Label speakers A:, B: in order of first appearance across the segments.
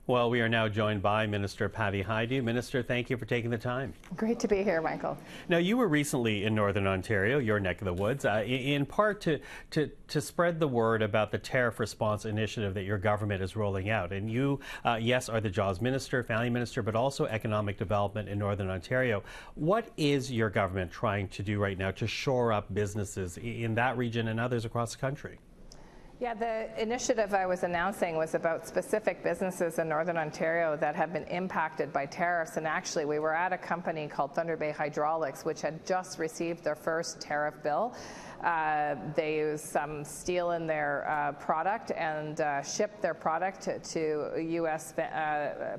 A: Well, we are now joined by Minister Patty Hajdu. Minister, thank you for taking the time.
B: Great to be here, Michael.
A: Now, you were recently in Northern Ontario, your neck of the woods, in part to spread the word about the tariff response initiative that your government is rolling out. And you, yes, are the Jobs Minister, Family Minister, but also Economic Development in Northern Ontario. What is your government trying to do right now to shore up businesses in that region and others across the country?
B: Yeah, the initiative I was announcing was about specific businesses in Northern Ontario that have been impacted by tariffs. And actually, we were at a company called Thunder Bay Hydraulics, which had just received their first tariff bill. They use some steel in their product and ship their product to U.S.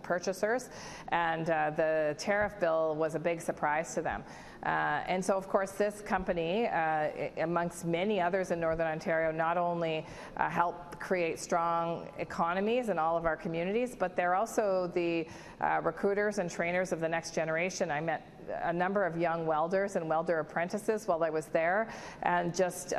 B: Purchasers. And the tariff bill was a big surprise to them. And so, of course, this company, amongst many others in Northern Ontario, not only help create strong economies in all of our communities, but they're also the recruiters and trainers of the next generation. I met a number of young welders and welder apprentices while I was there, and just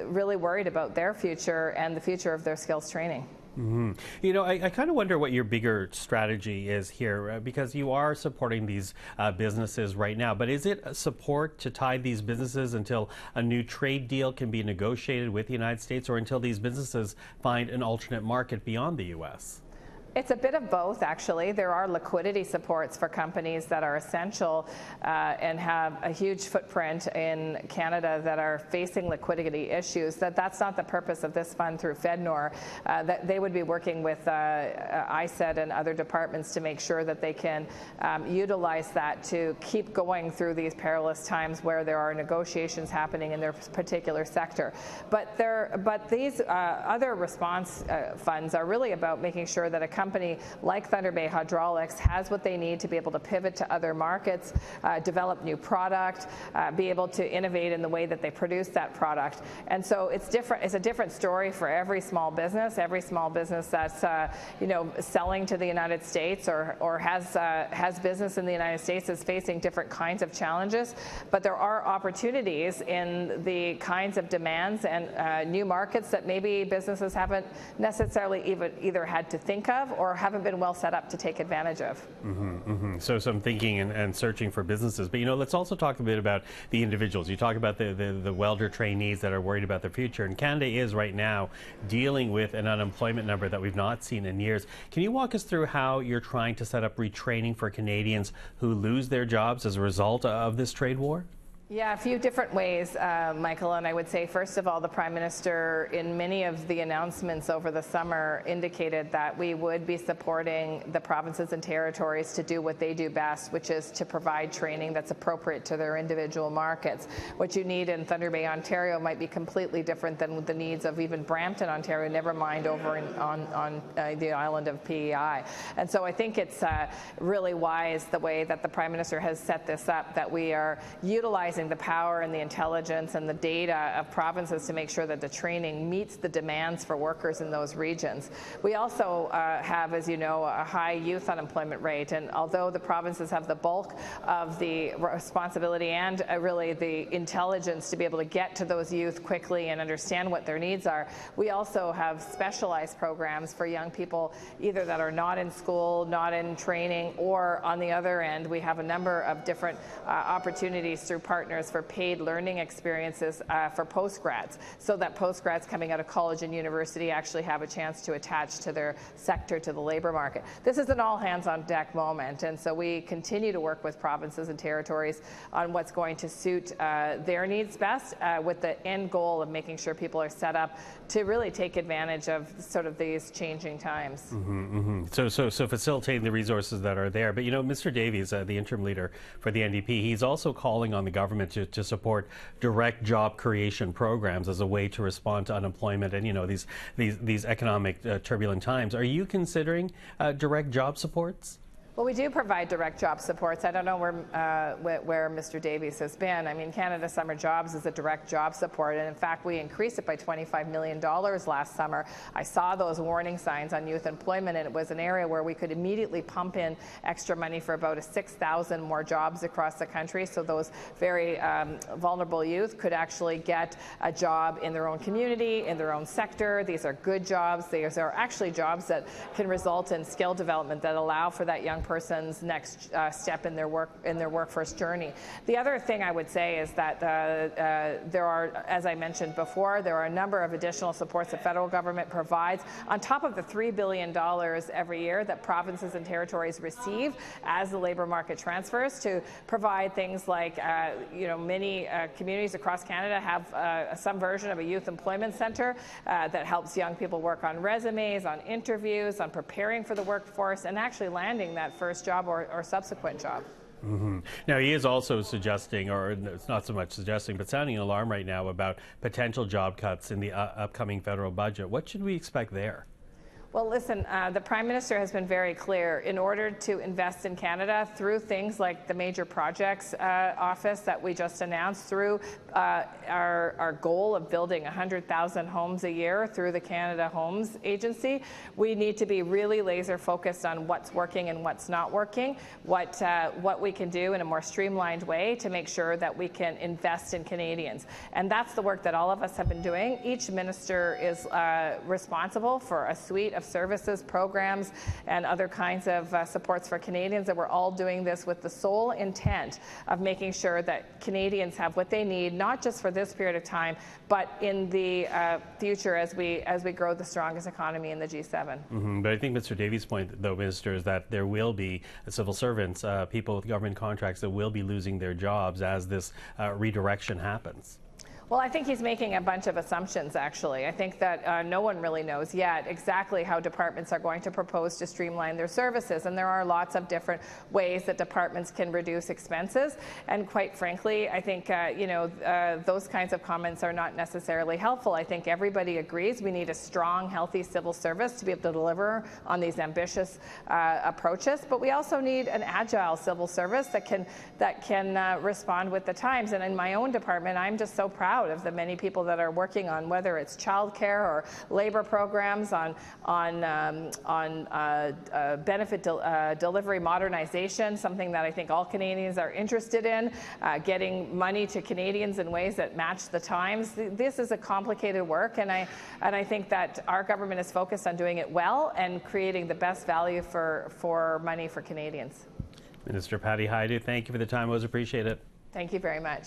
B: really worried about their future and the future of their skills training.
A: Mm-hmm. You know, I kind of wonder what your bigger strategy is here, because you are supporting these businesses right now. But is it support to tie these businesses until a new trade deal can be negotiated with the United States, or until these businesses find an alternate market beyond the U.S.?
B: It's a bit of both, actually. There are liquidity supports for companies that are essential and have a huge footprint in Canada that are facing liquidity issues. That's not the purpose of this fund through FedNor. That they would be working with ISED and other departments to make sure that they can utilize that to keep going through these perilous times where there are negotiations happening in their particular sector. But these other response funds are really about making sure that a company like Thunder Bay Hydraulics has what they need to be able to pivot to other markets, develop new product, be able to innovate in the way that they produce that product. And so it's different. It's a different story for every small business. Every small business that's selling to the United States or has business in the United States is facing different kinds of challenges. But there are opportunities in the kinds of demands and new markets that maybe businesses haven't necessarily either had to think of or haven't been well set up to take advantage of.
A: Mm-hmm, mm-hmm. So some thinking and searching for businesses. But, let's also talk a bit about the individuals. You talk about the welder trainees that are worried about their future. And Canada is right now dealing with an unemployment number that we've not seen in years. Can you walk us through how you're trying to set up retraining for Canadians who lose their jobs as a result of this trade war?
B: Yeah, a few different ways, Michael, and I would say, first of all, the Prime Minister, in many of the announcements over the summer, indicated that we would be supporting the provinces and territories to do what they do best, which is to provide training that's appropriate to their individual markets. What you need in Thunder Bay, Ontario might be completely different than the needs of even Brampton, Ontario, never mind over on the island of PEI. And so I think it's really wise the way that the Prime Minister has set this up, that we are utilizing the power and the intelligence and the data of provinces to make sure that the training meets the demands for workers in those regions. We also have, as you know, a high youth unemployment rate, and although the provinces have the bulk of the responsibility and really the intelligence to be able to get to those youth quickly and understand what their needs are, we also have specialized programs for young people either that are not in school, not in training, or on the other end, we have a number of different opportunities through partners for paid learning experiences for postgrads, so that postgrads coming out of college and university actually have a chance to attach to their sector, to the labor market. This is an all-hands-on-deck moment, and so we continue to work with provinces and territories on what's going to suit their needs best, with the end goal of making sure people are set up to really take advantage of sort of these changing times.
A: Mm-hmm, mm-hmm. So facilitating the resources that are there. But Mr. Davies, the interim leader for the NDP, he's also calling on the government to support direct job creation programs as a way to respond to unemployment and these economic turbulent times. Are you considering direct job supports?
B: Well, we do provide direct job supports. I don't know where Mr. Davies has been. I mean, Canada Summer Jobs is a direct job support, and in fact, we increased it by $25 million last summer. I saw those warning signs on youth employment, and it was an area where we could immediately pump in extra money for about 6,000 more jobs across the country, so those very vulnerable youth could actually get a job in their own community, in their own sector. These are good jobs. These are actually jobs that can result in skill development that allow for that young person's next step in their workforce journey. The other thing I would say is that there are, as I mentioned before, there are a number of additional supports the federal government provides on top of the $3 billion every year that provinces and territories receive as the labor market transfers to provide things like, many communities across Canada have some version of a youth employment centre that helps young people work on resumes, on interviews, on preparing for the workforce, and actually landing that first job or subsequent job.
A: Mm-hmm. Now, he is also suggesting, or it's not so much suggesting, but sounding an alarm right now about potential job cuts in the upcoming federal budget. What should we expect there?
B: Well, listen, the Prime Minister has been very clear. In order to invest in Canada through things like the Major Projects Office that we just announced, through our goal of building 100,000 homes a year through the Canada Homes Agency, we need to be really laser focused on what's working and what's not working, what we can do in a more streamlined way to make sure that we can invest in Canadians. And that's the work that all of us have been doing. Each minister is responsible for a suite of services, programs, and other kinds of supports for Canadians, and we're all doing this with the sole intent of making sure that Canadians have what they need, not just for this period of time, but in the future as we grow the strongest economy in the G7.
A: Mm-hmm. But I think Mr. Davies' point, though, Minister, is that there will be civil servants, people with government contracts that will be losing their jobs as this redirection happens.
B: Well, I think he's making a bunch of assumptions, actually. I think that no one really knows yet exactly how departments are going to propose to streamline their services. And there are lots of different ways that departments can reduce expenses. And quite frankly, I think, those kinds of comments are not necessarily helpful. I think everybody agrees we need a strong, healthy civil service to be able to deliver on these ambitious approaches. But we also need an agile civil service that can respond with the times. And in my own department, I'm just so proud of the many people that are working on whether it's childcare or labor programs, on benefit delivery modernization, something that I think all Canadians are interested in, getting money to Canadians in ways that match the times. This is a complicated work, and I think that our government is focused on doing it well and creating the best value for money for Canadians.
A: Minister Patty Hajdu, thank you for the time. Always appreciate it.
B: Thank you very much.